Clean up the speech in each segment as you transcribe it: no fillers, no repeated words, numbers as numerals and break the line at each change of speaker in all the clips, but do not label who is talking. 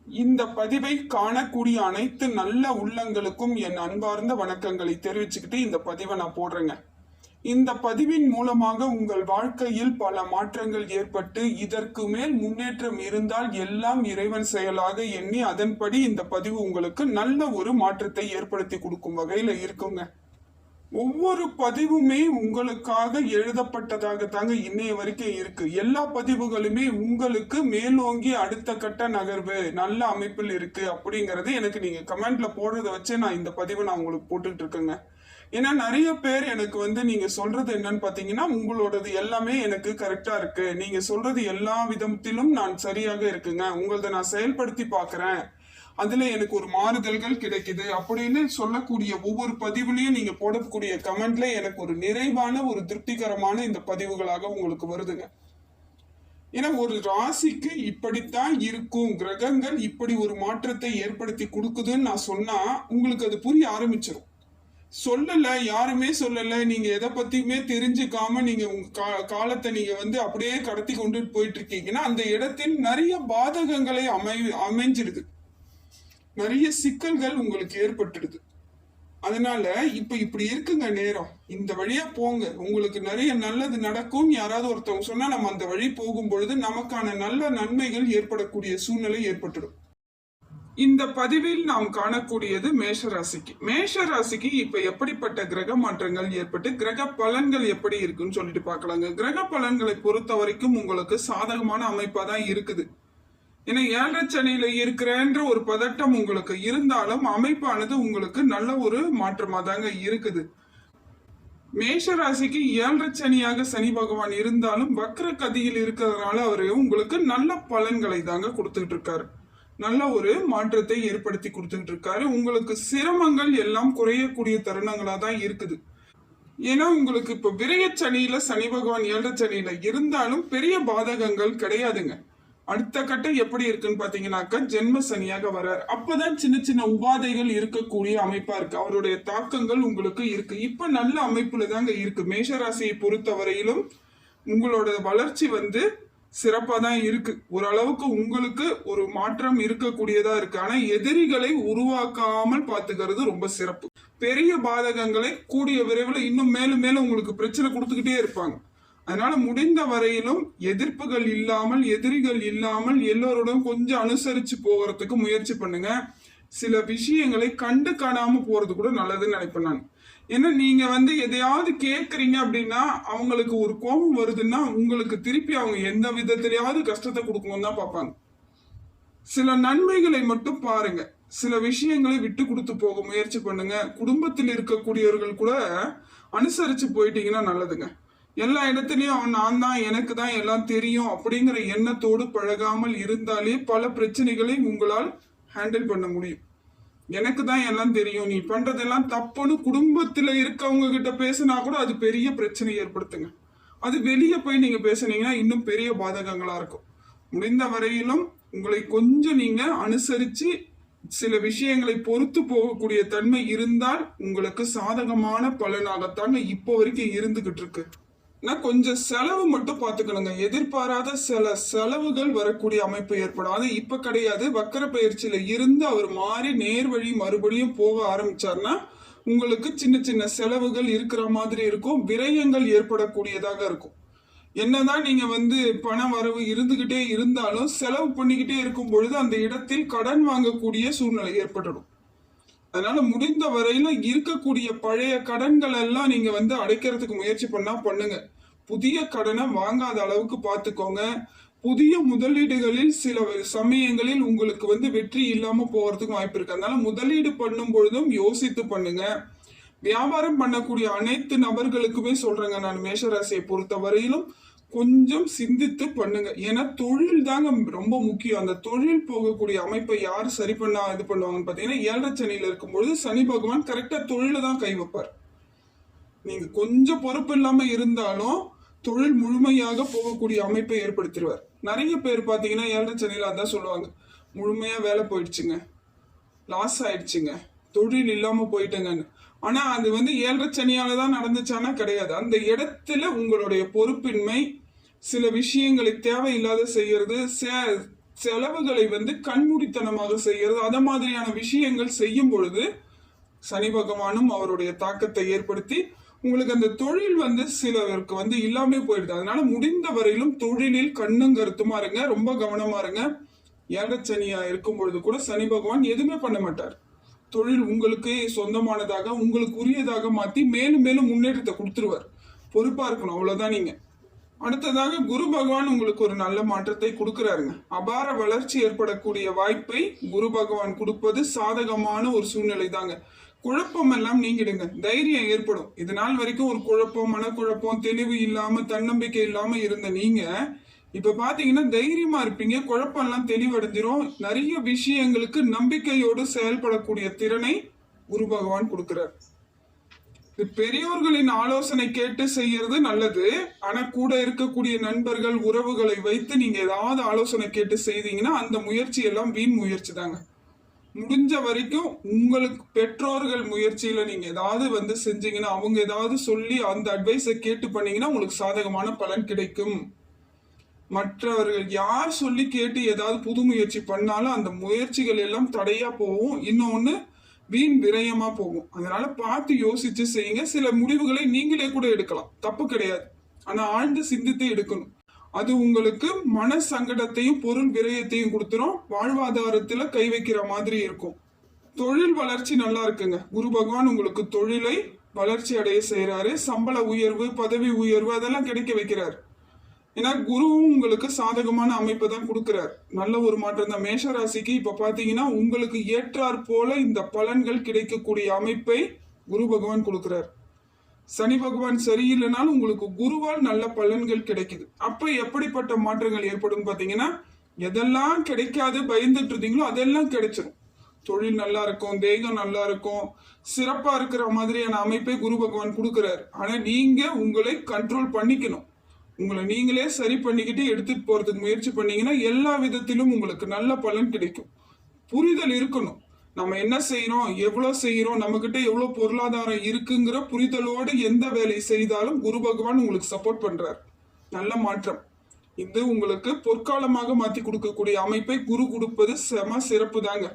இந்த பதிவை காணக்கூடிய அனைத்து நல்ல உள்ளங்களுக்கும் என் அன்பார்ந்த வணக்கங்களை தெரிவிச்சுக்கிட்டு இந்த பதிவை நான் போடுறேங்க. இந்த பதிவின் மூலமாக உங்கள் வாழ்க்கையில் பல மாற்றங்கள் ஏற்பட்டு இதற்கு மேல் முன்னேற்றம் இருந்தால் எல்லாம் இறைவன் செயலாக எண்ணி அதன்படி இந்த பதிவு உங்களுக்கு நல்ல ஒரு மாற்றத்தை ஏற்படுத்தி கொடுக்கும் வகையில இருக்குங்க. ஒவ்வொரு பதிவுமே உங்களுக்காக எழுதப்பட்டதாக தாங்க இன்னைய வரைக்கும் இருக்கு. எல்லா பதிவுகளுமே உங்களுக்கு மேலோங்கி அடுத்த கட்ட நகர்வு நல்ல அமைப்பில் இருக்கு அப்படிங்கறது எனக்கு நீங்க கமெண்ட்ல போடுறத வச்சு நான் இந்த பதிவை நான் உங்களுக்கு போட்டுட்டு இருக்கேங்க. ஏன்னா நிறைய பேர் எனக்கு நீங்க சொல்றது என்னன்னு பாத்தீங்கன்னா, உங்களோடது எல்லாமே எனக்கு கரெக்டா இருக்கு, நீங்க சொல்றது எல்லா விதத்திலும் நான் சரியாக இருக்குங்க, உங்களத நான் செயல்படுத்தி பாக்குறேன், அதுல எனக்கு ஒரு மாறுதல்கள் கிடைக்குது அப்படின்னு சொல்லக்கூடிய ஒவ்வொரு பதிவுலையும் நீங்க போடக்கூடிய கமெண்ட்ல எனக்கு ஒரு நிறைவான ஒரு திருப்திகரமான இந்த பதிவுகளாக உங்களுக்கு வருதுங்க. ஏன்னா ஒரு ராசிக்கு இப்படித்தான் இருக்கும், கிரகங்கள் இப்படி ஒரு மாற்றத்தை ஏற்படுத்தி கொடுக்குதுன்னு நான் சொன்னா உங்களுக்கு அது புரிய ஆரம்பிச்சிடும். சொல்லல, யாருமே சொல்லல, நீங்க எதை பத்தியுமே தெரிஞ்சுக்காம நீங்க உங்க காலத்தை நீங்க அப்படியே கடத்தி கொண்டு போயிட்டு இருக்கீங்கன்னா அந்த இடத்தில் நிறைய பாதகங்களை அமைஞ்சிடுது, நிறைய சிக்கல்கள் உங்களுக்கு ஏற்பட்டுடுது. அதனால இப்படி இருக்குங்க நேரம், இந்த வழியா போங்க, உங்களுக்கு நிறைய நல்லது நடக்கும். யாராவது ஒருத்தவங்க சொன்னா நம்ம அந்த வழி போகும் பொழுது நமக்கான நல்ல நன்மைகள் ஏற்படக்கூடிய சூழ்நிலை ஏற்பட்டுடும். இந்த பதிவில் நாம் காணக்கூடியது மேஷராசிக்கு. மேஷராசிக்கு இப்ப எப்படிப்பட்ட கிரக மாற்றங்கள் ஏற்பட்டு கிரக பலன்கள் எப்படி இருக்குன்னு சொல்லிட்டு பார்க்கலாங்க. கிரக பலன்களை பொறுத்த வரைக்கும் உங்களுக்கு சாதகமான அமைப்பா தான் இருக்குது. ஏன்னா 7 சனியில இருக்கிறன்ற ஒரு பதட்டம் உங்களுக்கு இருந்தாலும் அமைப்பானது உங்களுக்கு நல்ல ஒரு மாற்றமா தாங்க இருக்குது. மேஷராசிக்கு 7 சனியாக சனி பகவான் இருந்தாலும் வக்ர கதியில் இருக்கிறதுனால அவரு உங்களுக்கு நல்ல பலன்களை தாங்க கொடுத்துட்டு இருக்காரு, நல்ல ஒரு மாற்றத்தை ஏற்படுத்தி கொடுத்துட்டு இருக்காரு. உங்களுக்கு சிரமங்கள் எல்லாம் குறையக்கூடிய தருணங்களா தான் இருக்குது. ஏன்னா உங்களுக்கு இப்ப விரய சனியில சனி பகவான் 7 சனியில இருந்தாலும் பெரிய பாதகங்கள் கிடையாதுங்க. அடுத்த கட்டம் எப்படி இருக்குன்னு பாத்தீங்கன்னாக்கா ஜென்ம சனியாக வர்றார். அப்பதான் சின்ன சின்ன உபாதைகள் இருக்கக்கூடிய அமைப்பா இருக்கு, அவருடைய தாக்கங்கள் உங்களுக்கு இருக்கு. இப்ப நல்ல அமைப்புல தாங்க இருக்கு. மேஷராசியை பொறுத்த வரையிலும் உங்களோட வளர்ச்சி சிறப்பா தான் இருக்கு. ஓரளவுக்கு உங்களுக்கு ஒரு மாற்றம் இருக்கக்கூடியதா இருக்கு. ஆனா எதிரிகளை உருவாக்காமல் பாத்துக்கிறது ரொம்ப சிறப்பு. பெரிய பாதகங்களை கூடிய விரைவில் இன்னும் மேலும் மேலும் உங்களுக்கு பிரச்சனை கொடுத்துக்கிட்டே இருப்பாங்க. அதனால முடிந்த வரையிலும் எதிர்ப்புகள் இல்லாமல், எதிரிகள் இல்லாமல் எல்லோருடன் கொஞ்சம் அனுசரிச்சு போகிறதுக்கு முயற்சி பண்ணுங்க. சில விஷயங்களை கண்டு காணாம போறது கூட நல்லதுன்னு நினைப்பேன் நான். ஏன்னா நீங்க எதையாவது கேட்குறீங்க அப்படின்னா அவங்களுக்கு ஒரு கோபம் வருதுன்னா உங்களுக்கு திருப்பி அவங்க எந்த விதத்திலேயாவது கஷ்டத்தை கொடுக்கணும்னு தான் பார்ப்பாங்க. சில நன்மைகளை மட்டும் பாருங்க, சில விஷயங்களை விட்டு கொடுத்து போக முயற்சி பண்ணுங்க. குடும்பத்தில் இருக்கக்கூடியவர்கள் கூட அனுசரிச்சு போயிட்டீங்கன்னா நல்லதுங்க. எல்லா இடத்துலயும் நான் தான், எனக்கு தான் எல்லாம் தெரியும் அப்படிங்கிற எண்ணத்தோடு பழகாமல் இருந்தாலே பல பிரச்சனைகளை உங்களால் ஹேண்டில் பண்ண முடியும். எனக்கு தான் எல்லாம் தெரியும், நீ பண்றதெல்லாம் தப்புன்னு குடும்பத்துல இருக்கவங்க கிட்ட பேசினா கூட அது பெரிய பிரச்சனை ஏற்படுத்துங்க. அது வெளியே போய் நீங்க பேசுனீங்கன்னா இன்னும் பெரிய பாதகங்களா இருக்கும். முடிந்த வரையிலும் உங்களை கொஞ்சம் நீங்க அனுசரிச்சு சில விஷயங்களை பொறுத்து போகக்கூடிய தன்மை இருந்தால் உங்களுக்கு சாதகமான பலனாகத்தாங்க இப்போ வரைக்கும் இருந்துகிட்டு இருக்கு. கொஞ்சம் செலவு மட்டும் பார்த்துக்கணுங்க. எதிர்பாராத சில செலவுகள் வரக்கூடிய அமைப்பு ஏற்படும். அது இப்ப கிடையாது, வக்கர பயிற்சியில இருந்து அவர் மாறி நேர்வழி மறுபடியும் போக ஆரம்பிச்சார்னா உங்களுக்கு சின்ன சின்ன செலவுகள் இருக்கிற மாதிரி இருக்கும், விரயங்கள் ஏற்படக்கூடியதாக இருக்கும். என்னதான் நீங்க பண வரவு இருந்துகிட்டே இருந்தாலும் செலவு பண்ணிக்கிட்டே இருக்கும் பொழுது அந்த இடத்தில் கடன் வாங்கக்கூடிய சூழ்நிலை ஏற்பட்டுடும். அதனால முடிந்த வரையில இருக்கக்கூடிய பழைய கடன்கள் எல்லாம் நீங்க அடைக்கிறதுக்கு முயற்சி பண்ணுங்க. புதிய கடனை வாங்காத அளவுக்கு பார்த்துக்கோங்க. புதிய முதலீடுகளில் சில சமயங்களில் உங்களுக்கு வெற்றி இல்லாம போறதுக்கு வாய்ப்பு இருக்கு. அதனால முதலீடு பண்ணும் பொழுதும் யோசித்து பண்ணுங்க. வியாபாரம் பண்ணக்கூடிய அனைத்து நபர்களுக்குமே சொல்றேங்க நான், மேஷராசியை பொறுத்த வரையிலும் கொஞ்சம் சிந்தித்து பண்ணுங்க. ஏன்னா தொழில் தாங்க ரொம்ப முக்கியம். அந்த தொழில் போகக்கூடிய அமைப்பை யார் சரி பண்ணா இது பண்ணுவாங்கன்னு பாத்தீங்கன்னா 7 சனியில இருக்கும்பொழுது சனி பகவான் கரெக்டா தொழில தான் கை வைப்பார். நீங்க கொஞ்சம் பொறுப்பு இல்லாம இருந்தாலும் தொழில் முழுமையாக போகக்கூடிய அமைப்பை ஏற்படுத்திடுவார். நிறைய பேர் பாத்தீங்கன்னா 7 சனியில அதான் சொல்லுவாங்க, முழுமையா வேலை போயிடுச்சுங்க, லாஸ் ஆயிடுச்சுங்க, தொழில் இல்லாம போயிட்டேங்கன்னு. ஆனா அது 7 சனியாலதான் நடந்துச்சானா கிடையாது. அந்த இடத்துல உங்களுடைய பொறுப்பின்மை, சில விஷயங்களை தேவையில்லாத செய்யறது, செலவுகளை வந்து கண்மூடித்தனமாக செய்யறது, அத மாதிரியான விஷயங்கள் செய்யும் பொழுது சனி பகவானும் அவருடைய தாக்கத்தை ஏற்படுத்தி உங்களுக்கு அந்த தொழில் வந்து சிலருக்கு வந்து இல்லாமே போயிடுது. அதனால முடிந்த வரையிலும் தொழிலில் கண்ணும் கருத்துமா இருங்க, ரொம்ப கவனமா இருங்க. ஏழச்சனியா இருக்கும் பொழுது கூட சனி பகவான் எதுவுமே பண்ண மாட்டார். தொழில் உங்களுக்கு சொந்தமானதாக உங்களுக்கு உரியதாக மாத்தி மேலும் மேலும் முன்னேற்றத்தை கொடுத்துருவார். பொறுப்பா இருக்கணும், அவ்வளவுதான் நீங்க. அடுத்ததாக குரு பகவான் உங்களுக்கு ஒரு நல்ல மாற்றத்தை கொடுக்கிறாருங்க. அபார வளர்ச்சி ஏற்படக்கூடிய வாய்ப்பை குரு பகவான் கொடுப்பது சாதகமான ஒரு சூழ்நிலை தாங்க. குழப்பம் எல்லாம் நீங்கிடுங்க, தைரியம் ஏற்படும். இது நாள் வரைக்கும் ஒரு குழப்பம், மனக்குழப்பம், தெளிவு இல்லாம தன்னம்பிக்கை இல்லாம இருந்த நீங்க இப்ப பாத்தீங்கன்னா தைரியமா இருப்பீங்க. குழப்பம் எல்லாம் தெளிவடைஞ்சிரும். நிறைய விஷயங்களுக்கு நம்பிக்கையோடு செயல்படக்கூடிய திறனை குரு பகவான் கொடுக்கிறார். பெரியோர்களின் ஆலோசனை கேட்டு செய்யறது நல்லது. ஆனா கூட இருக்கக்கூடிய நண்பர்கள், உறவுகளை வைத்து நீங்க ஏதாவது ஆலோசனை கேட்டு செய்தீங்கன்னா அந்த முயற்சி எல்லாம் வீண் முயற்சி தாங்க. முடிஞ்ச வரைக்கும் உங்களுக்கு பெற்றோர்கள் முயற்சியில நீங்க ஏதாவது வந்து செஞ்சீங்கன்னா, அவங்க ஏதாவது சொல்லி அந்த அட்வைஸை கேட்டு பண்ணீங்கன்னா உங்களுக்கு சாதகமான பலன் கிடைக்கும். மற்றவர்கள் யார் சொல்லி கேட்டு ஏதாவது புது முயற்சி பண்ணாலும் அந்த முயற்சிகள் எல்லாம் தடையா போகும். இன்னொன்னு வீண் விரயமா போகும். அதனால பார்த்து யோசிச்சு செய்யுங்க. சில முடிவுகளை நீங்களே கூட எடுக்கலாம், தப்பு கிடையாது. ஆனா ஆழ்ந்து சிந்தித்து எடுக்கணும். அது உங்களுக்கு மன சங்கடத்தையும் பொருள் விரயத்தையும் கொடுத்துரும். வாழ்வாதாரத்துல கை வைக்கிற மாதிரி இருக்கும். தொழில் வளர்ச்சி நல்லா இருக்குங்க. குரு பகவான் உங்களுக்கு தொழிலை வளர்ச்சி அடைய செய்யறாரு. சம்பள உயர்வு, பதவி உயர்வு அதெல்லாம் கிடைக்க வைக்கிறாரு. ஏன்னா குருவும் உங்களுக்கு சாதகமான அமைப்பை தான் கொடுக்கிறார். நல்ல ஒரு மாற்றம் தான். மேஷ ராசிக்கு இப்ப பாத்தீங்கன்னா உங்களுக்கு ஏற்றாற் போல இந்த பலன்கள் கிடைக்கக்கூடிய அமைப்பை குரு பகவான் கொடுக்கிறார். சனி பகவான் சரியில்லைனாலும் உங்களுக்கு குருவால் நல்ல பலன்கள் கிடைக்குது. அப்ப எப்படிப்பட்ட மாற்றங்கள் ஏற்படும் பாத்தீங்கன்னா, எதெல்லாம் கிடைக்காது பயந்துட்டு இருந்தீங்களோ அதெல்லாம் கிடைச்சிடும். தொழில் நல்லா இருக்கும், தேகம் நல்லா இருக்கும், சிறப்பா இருக்கிற மாதிரியான அமைப்பை குரு பகவான் கொடுக்கிறார். ஆனா நீங்க உங்களை கண்ட்ரோல் பண்ணிக்கணும். உங்களை நீங்களே சரி பண்ணிக்கிட்டு எடுத்துட்டு போறதுக்கு முயற்சி பண்ணீங்கன்னா எல்லா விதத்திலும் உங்களுக்கு நல்ல பலன் கிடைக்கும். புரிதல் இருக்கணும். நம்ம என்ன செய்யறோம், எவ்வளவு செய்யறோம், நம்ம கிட்ட எவ்வளவு பொருளாதாரம் இருக்குங்கிற புரிதலோடு எந்த வேலை செய்தாலும் குரு பகவான் உங்களுக்கு சப்போர்ட் பண்றார். நல்ல மாற்றம். இது உங்களுக்கு பொற்காலமாக மாத்தி கொடுக்கக்கூடிய அமைப்பை குரு கொடுப்பது செம சிறப்பு தாங்க.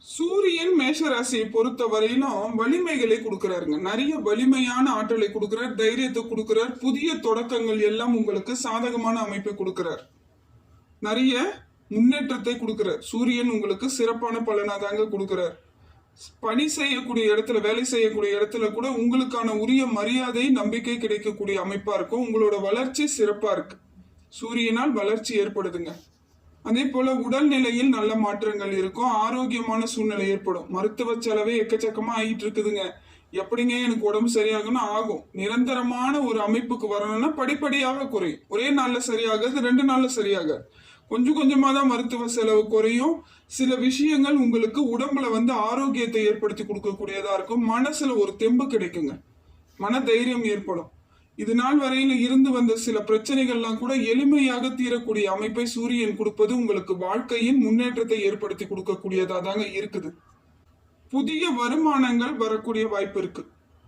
சூரியன் மேஷராசியை பொறுத்த வரையிலும் வலிமைகளை கொடுக்கிறாருங்க. நிறைய வலிமையான ஆற்றலை கொடுக்கிறார், தைரியத்தை கொடுக்கிறார். புதிய தொடக்கங்கள் எல்லாம் உங்களுக்கு சாதகமான அமைப்பை கொடுக்கிறார். நிறைய முன்னேற்றத்தை கொடுக்கிறார். சூரியன் உங்களுக்கு சிறப்பான பலனா தாங்க கொடுக்கிறார். பணி செய்யக்கூடிய இடத்துல, வேலை செய்யக்கூடிய இடத்துல கூட உங்களுக்கான உரிய மரியாதை, நம்பிக்கை கிடைக்கக்கூடிய அமைப்பா இருக்கும். உங்களோட வளர்ச்சி சிறப்பா இருக்கு. சூரியனால் வளர்ச்சி ஏற்படுதுங்க. அதே போல உடல்நிலையில் நல்ல மாற்றங்கள் இருக்கும். ஆரோக்கியமான சூழ்நிலை ஏற்படும். மருத்துவ செலவே எக்கச்சக்கமா ஆகிட்டு இருக்குதுங்க. எப்படிங்க எனக்கு உடம்பு சரியாகணும் ஆகும். நிரந்தரமான ஒரு அமைப்புக்கு வரணும்னா படிப்படியாக குறையும். ஒரே நாள்ல சரியாகாது, 2 நாள்ல சரியாகாது. கொஞ்சம் கொஞ்சமா தான் மருத்துவ செலவு குறையும். சில விஷயங்கள் உங்களுக்கு உடம்புல வந்து ஆரோக்கியத்தை ஏற்படுத்தி கொடுக்கக்கூடியதா இருக்கும். மனசுல ஒரு தெம்பு கிடைக்குங்க, மன தைரியம் ஏற்படும். இது நாள் வரையில இருந்து வந்த சில பிரச்சனைகள்லாம் கூட எளிமையாக தீரக்கூடிய அமைப்பை சூரியன் கொடுப்பது உங்களுக்கு வாழ்க்கையின் முன்னேற்றத்தை ஏற்படுத்தி கொடுக்கக்கூடியதா தாங்க இருக்குது. புதிய வருமானங்கள் வரக்கூடிய வாய்ப்பு இருக்கு.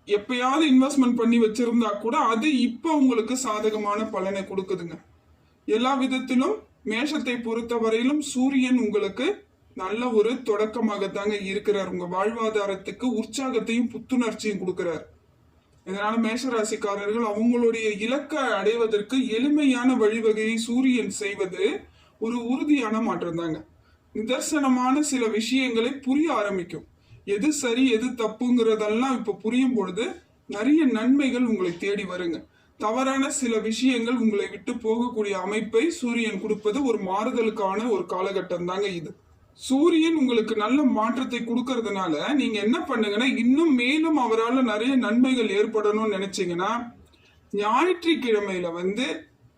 எப்பயாவது இன்வெஸ்ட்மெண்ட் பண்ணி வச்சிருந்தா கூட அது இப்ப உங்களுக்கு சாதகமான பலனை கொடுக்குதுங்க. எல்லா விதத்திலும் மேஷத்தை பொறுத்த வரையிலும் சூரியன் உங்களுக்கு நல்ல ஒரு தொடக்கமாக தாங்க இருக்கிறார். உங்க வாழ்வாதாரத்துக்கு உற்சாகத்தையும் புத்துணர்ச்சியும் கொடுக்கிறார். இதனால மேஷராசிக்காரர்கள் அவங்களுடைய இலக்கை அடைவதற்கு எளிமையான வழிவகையை சூரியன் செய்வது ஒரு உறுதியான மாற்றம் தாங்க. நிதர்சனமான சில விஷயங்களை புரிய ஆரம்பிக்கும். எது சரி எது தப்புங்கிறதெல்லாம் இப்ப புரியும் பொழுது நிறைய நன்மைகள் உங்களை தேடி வருங்க. தவறான சில விஷயங்கள் உங்களை விட்டு போகக்கூடிய அமைப்பை சூரியன் கொடுப்பது ஒரு மாறுதலுக்கான ஒரு காலகட்டம் தாங்க இது. சூரியன் உங்களுக்கு நல்ல மாற்றத்தை கொடுக்கறதுனால நீங்க என்ன பண்ணுங்கன்னா, இன்னும் மேலும் அவரால் நிறைய நன்மைகள் ஏற்படணும்னு நினைச்சீங்கன்னா, ஞாயிற்றுக்கிழமையில வந்து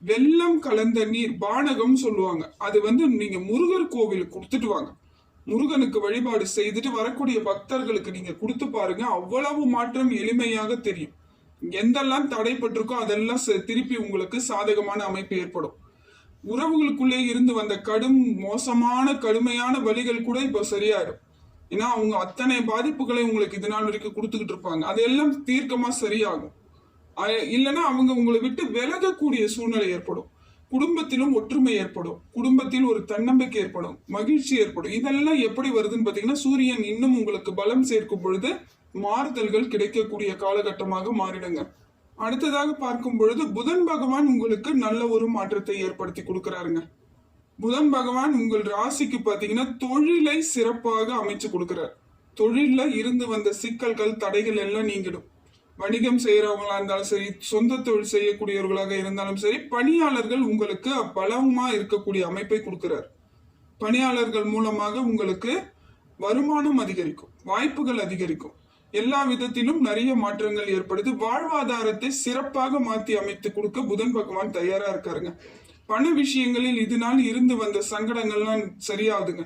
வெல்லம் கலந்த நீர், பானகம் சொல்லுவாங்க, அது வந்து நீங்க முருகர் கோவிலுக்கு கொடுத்துட்டு வாங்க. முருகனுக்கு வழிபாடு செய்துட்டு வரக்கூடிய பக்தர்களுக்கு நீங்க கொடுத்து பாருங்க. அவ்வளவு மாற்றம் எளிமையாக தெரியும். எந்தெல்லாம் தடைப்பட்டிருக்கோ அதெல்லாம் திருப்பி உங்களுக்கு சாதகமான அமைப்பு ஏற்படும். உறவுகளுக்குள்ளே இருந்து வந்த மோசமான கடுமையான வழிகள் கூட இப்ப சரியாயிடும். ஏன்னா அவங்க அத்தனை பாதிப்புகளை உங்களுக்கு இது நாள் வரைக்கும் கொடுத்துக்கிட்டு இருப்பாங்க. அதெல்லாம் தீர்க்கமா சரியாகும். இல்லைன்னா அவங்க உங்களை விட்டு விலகக்கூடிய சூழ்நிலை ஏற்படும். குடும்பத்திலும் ஒற்றுமை ஏற்படும், குடும்பத்தில் ஒரு தன்னம்பிக்கை ஏற்படும், மகிழ்ச்சி ஏற்படும். இதெல்லாம் எப்படி வருதுன்னு பாத்தீங்கன்னா சூரியன் இன்னும் உங்களுக்கு பலம் சேர்க்கும் பொழுது மாறுதல்கள் கிடைக்கக்கூடிய காலகட்டமாக மாறிடுங்க. அடுத்ததாக பார்க்கும் பொழுது புதன் பகவான் உங்களுக்கு நல்ல ஒரு மாற்றத்தை ஏற்படுத்தி கொடுக்கிறாருங்க. புதன் பகவான் உங்கள் ராசிக்கு பாத்தீங்கன்னா தொழிலை சிறப்பாக அமைச்சு கொடுக்கிறார். தொழில்ல இருந்து வந்த சிக்கல்கள் தடைகள் எல்லாம் நீங்கிடும். வணிகம் செய்யறவங்களா இருந்தாலும் சரி, சொந்த தொழில் செய்யக்கூடியவர்களாக இருந்தாலும் சரி, பணியாளர்கள் உங்களுக்கு பலமா இருக்கக்கூடிய அமைப்பை கொடுக்கிறார். பணியாளர்கள் மூலமாக உங்களுக்கு வருமானம் அதிகரிக்கும், வாய்ப்புகள் அதிகரிக்கும், எல்லா விதத்திலும் நிறைய மாற்றங்கள் ஏற்படுது. வாழ்வாதாரத்தை சிறப்பாக மாற்றி அமைத்து கொடுக்க புதன் பகவான் தயாரா இருக்காருங்க. பண விஷயங்களில் இதனால் இருந்து வந்த சங்கடங்கள்லாம் சரியாகுதுங்க.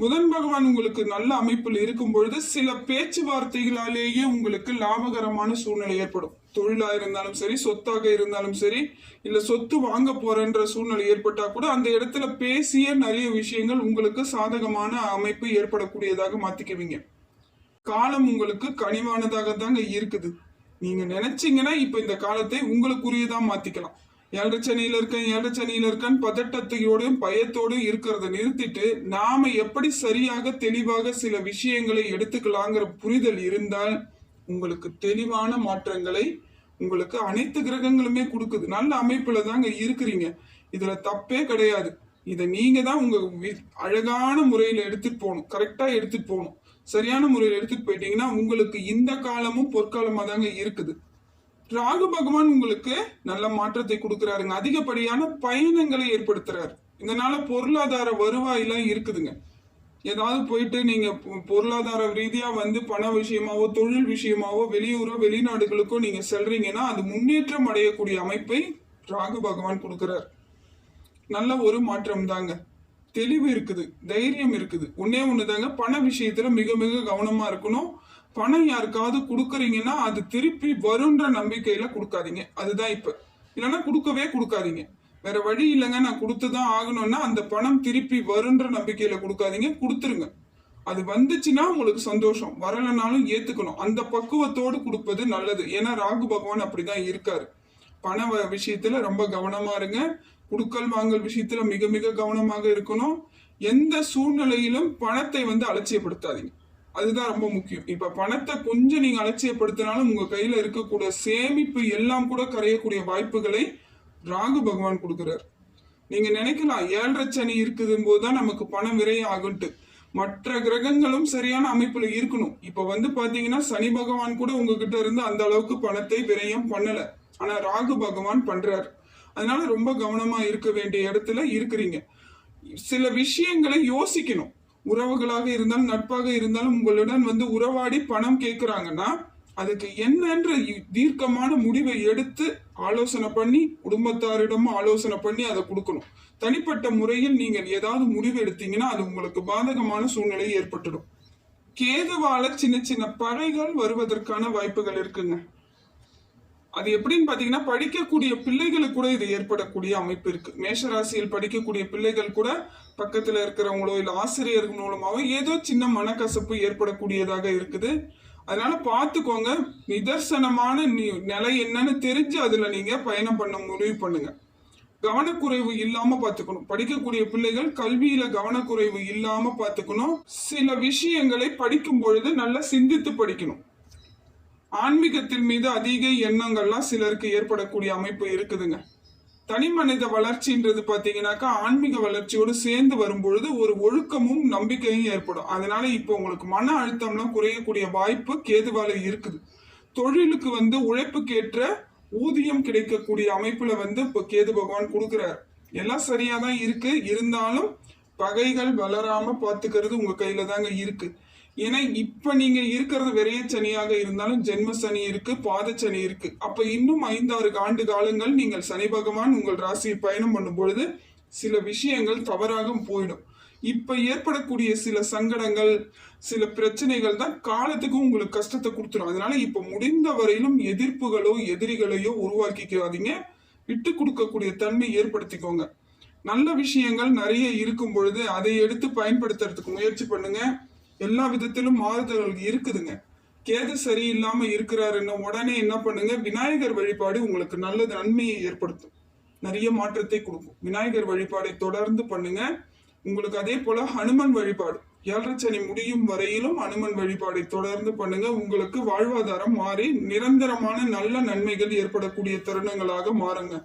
புதன் பகவான் உங்களுக்கு நல்ல அமைப்பில் இருக்கும் பொழுது சில பேச்சுவார்த்தைகளாலேயே உங்களுக்கு லாபகரமான சூழ்நிலை ஏற்படும். தொழிலா இருந்தாலும் சரி, சொத்தாக இருந்தாலும் சரி, இல்ல சொத்து வாங்க போறன்ற சூழ்நிலை ஏற்பட்டா கூட அந்த இடத்துல பேசிய நிறைய விஷயங்கள் உங்களுக்கு சாதகமான அமைப்பு ஏற்படக்கூடியதாக மாத்திக்குவீங்க. காலம் உங்களுக்கு கனிவானதாக தாங்க இருக்குது. நீங்க நினைச்சீங்கன்னா இப்ப இந்த காலத்தை உங்களுக்குரியதா மாத்திக்கலாம். ஏழரை சனியில இருக்கேன் பதட்டத்தையோடும் பயத்தோடும் இருக்கிறத நிறுத்திட்டு நாம எப்படி சரியாக தெளிவாக சில விஷயங்களை எடுத்துக்கலாங்கிற புரிதல் இருந்தால் உங்களுக்கு தெளிவான மாற்றங்களை உங்களுக்கு அனைத்து கிரகங்களுமே கொடுக்குது. நல்ல அமைப்புல தாங்க இருக்கிறீங்க, இதுல தப்பே கிடையாது. இதை நீங்க தான் உங்க அழகான முறையில எடுத்துட்டு போகணும், கரெக்டா எடுத்துட்டு போகணும். சரியான முறையில் எடுத்துட்டு போயிட்டீங்கன்னா உங்களுக்கு இந்த காலமும் பொற்காலமா தாங்க இருக்குது. ராகு பகவான் உங்களுக்கு நல்ல மாற்றத்தை கொடுக்கிறாருங்க. அதிகப்படியான பயணங்களை ஏற்படுத்துறாரு. இதனால பொருளாதார வருவாயெல்லாம் இருக்குதுங்க. ஏதாவது போயிட்டு நீங்க பொருளாதார ரீதியா பண விஷயமாவோ தொழில் விஷயமாவோ வெளியூரோ வெளிநாடுகளுக்கோ நீங்க செல்றீங்கன்னா அது முன்னேற்றம் அடையக்கூடிய அமைப்பை ராகு பகவான் கொடுக்கிறார். நல்ல ஒரு மாற்றம் தாங்க. தெளிவு இருக்குது, தைரியம் இருக்குது. ஒண்ணுதாங்க, பண விஷயத்துல மிக மிக கவனமா இருக்கணும். பணம் யாருக்காவது கொடுக்குறீங்கன்னா அது திருப்பி வருன்ற நம்பிக்கையில கொடுக்காதீங்க. அதுதான் இப்ப. இல்லைன்னா கொடுக்கவே கொடுக்காதீங்க. வேற வழி இல்லைங்க, நான் கொடுத்துதான் ஆகணும்னா அந்த பணம் திருப்பி வருன்ற நம்பிக்கையில கொடுக்காதீங்க, கொடுத்துருங்க. அது வந்துச்சுன்னா உங்களுக்கு சந்தோஷம், வரலனாலும் ஏத்துக்கணும். அந்த பக்குவத்தோடு கொடுப்பது நல்லது. ஏன்னா ராகு பகவான் அப்படிதான் இருக்காரு. பண விஷயத்துல ரொம்ப கவனமா இருங்க. குடுக்கல் வாங்கல் விஷயத்துல மிக மிக கவனமாக இருக்கணும். எந்த சூழ்நிலையிலும் பணத்தை அலட்சியப்படுத்தாதீங்க. அதுதான் ரொம்ப முக்கியம். இப்ப பணத்தை கொஞ்சம் நீங்க அலட்சியப்படுத்தினாலும் உங்க கையில இருக்கக்கூடிய சேமிப்பு எல்லாம் கூட கரையக்கூடிய வாய்ப்புகளை ராகு பகவான் கொடுக்கிறார். நீங்க நினைக்கலாம் ஏழரை சனி இருக்குதும் போதுதான் நமக்கு பணம் விரயம் ஆகுன்ட்டு. மற்ற கிரகங்களும் சரியான அமைப்புல இருக்கணும். இப்ப பாத்தீங்கன்னா சனி பகவான் கூட உங்ககிட்ட இருந்து அந்த அளவுக்கு பணத்தை விரயம் பண்ணல. ஆனா ராகு பகவான் பண்றாரு. அதனால ரொம்ப கவனமா இருக்க வேண்டிய இடத்துல இருக்கிறீங்க. சில விஷயங்களை யோசிக்கணும். உறவுகளாக இருந்தாலும் நட்பாக இருந்தாலும் உங்களுடன் உறவாடி பணம் கேட்கிறாங்கன்னா அதுக்கு என்னன்ற தீர்க்கமான முடிவை எடுத்து ஆலோசனை பண்ணி குடும்பத்தாரிடமும் ஆலோசனை பண்ணி அதை கொடுக்கணும். தனிப்பட்ட முறையில் நீங்கள் ஏதாவது முடிவு எடுத்தீங்கன்னா அது உங்களுக்கு பாதகமான சூழ்நிலை ஏற்பட்டுடும். கேதுவால சின்ன சின்ன பகைகள் வருவதற்கான வாய்ப்புகள் இருக்குங்க. அது எப்படின்னு பாத்தீங்கன்னா படிக்கக்கூடிய பிள்ளைகளுக்கு கூட இது ஏற்படக்கூடிய அமைப்பு இருக்கு. மேஷராசியில் படிக்கக்கூடிய பிள்ளைகள் கூட பக்கத்துல இருக்கிறவங்களோ இல்ல ஆசிரியர்கள் மூலமாவோ ஏதோ சின்ன மனக்கசப்பு ஏற்படக்கூடியதாக இருக்குது. அதனால பார்த்துக்கோங்க. நிதர்சனமான நிலை என்னன்னு தெரிஞ்சு அதுல நீங்க பயணம் பண்ண முடிவு பண்ணுங்க. கவனக்குறைவு இல்லாம பாத்துக்கணும். படிக்கக்கூடிய பிள்ளைகள் கல்வியில கவனக்குறைவு இல்லாம பாத்துக்கணும். சில விஷயங்களை படிக்கும் பொழுது நல்லா சிந்தித்து படிக்கணும். ஆன்மீகத்தின் மீது அதிக எண்ணங்கள்லாம் சிலருக்கு ஏற்படக்கூடிய அமைப்பு இருக்குதுங்க. தனி மனித வளர்ச்சின்றது பாத்தீங்கன்னாக்கா ஆன்மீக வளர்ச்சியோடு சேர்ந்து வரும்பொழுது ஒரு ஒழுக்கமும் நம்பிக்கையும் ஏற்படும். அதனால இப்போ உங்களுக்கு மன அழுத்தம்லாம் குறையக்கூடிய வாய்ப்பு கேதுவால இருக்குது. தொழிலுக்கு உழைப்புக்கேற்ற ஊதியம் கிடைக்கக்கூடிய அமைப்புல இப்போ கேது பகவான் கொடுக்கிறார். எல்லாம் சரியாதான் இருக்கு. இருந்தாலும் பகைகள் வளராம பாத்துக்கிறது உங்க கையில தாங்க இருக்கு. ஏன்னா இப்ப நீங்க இருக்கிறது விரைய சனியாக இருந்தாலும் ஜென்ம சனி இருக்கு, பாத சனி இருக்கு. அப்ப இன்னும் 5-6 ஆண்டு காலங்கள் நீங்கள் சனி பகவான் உங்கள் ராசியில் பயணம் பண்ணும் பொழுது சில விஷயங்கள் தவறாக போயிடும். இப்ப ஏற்படக்கூடிய சில சங்கடங்கள் சில பிரச்சனைகள் தான் காலத்துக்கு உங்களுக்கு கஷ்டத்தை கொடுத்துரும். அதனால இப்ப முடிந்த வரையிலும் எதிர்ப்புகளோ எதிரிகளையோ உருவாக்கிக்காதீங்க. விட்டு கொடுக்கக்கூடிய தன்மை ஏற்படுத்திக்கோங்க. நல்ல விஷயங்கள் நிறைய இருக்கும் பொழுது அதை எடுத்து பயன்படுத்துறதுக்கு முயற்சி பண்ணுங்க. எல்லா விதத்திலும் மாறுதல்கள் இருக்குதுங்க. கேது சரியில்லாம இருக்கிறாருன்னு உடனே என்ன பண்ணுங்க, விநாயகர் வழிபாடு உங்களுக்கு நல்ல நன்மையை ஏற்படுத்தும். நிறைய மாற்றத்தை கொடுக்கும். விநாயகர் வழிபாடை தொடர்ந்து பண்ணுங்க. உங்களுக்கு அதே போல ஹனுமன் வழிபாடு 7.5 சனி முடியும் வரையிலும் ஹனுமன் வழிபாடை தொடர்ந்து பண்ணுங்க. உங்களுக்கு வாழ்வாதாரம் மாறி நிரந்தரமான நல்ல நன்மைகள் ஏற்படக்கூடிய தருணங்களாக மாறுங்க.